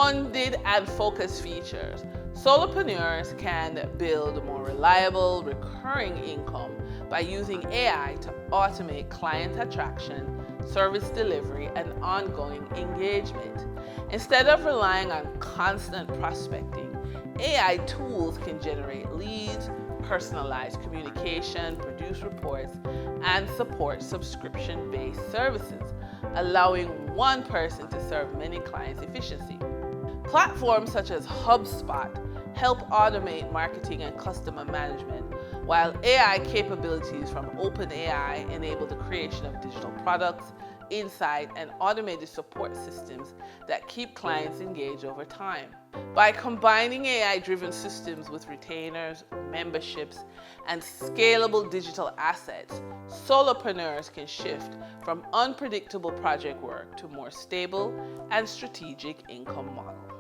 funded and focused features. Solopreneurs can build more reliable, recurring income by using AI to automate client attraction, service delivery, and ongoing engagement. Instead of relying on constant prospecting, AI tools can generate leads, personalize communication, produce reports, and support subscription-based services, allowing one person to serve many clients efficiently. Platforms such as HubSpot help automate marketing and customer management, while AI capabilities from OpenAI enable the creation of digital products, insight, and automated support systems that keep clients engaged over time. By combining AI-driven systems with retainers, memberships, and scalable digital assets, solopreneurs can shift from unpredictable project work to more stable and strategic income models.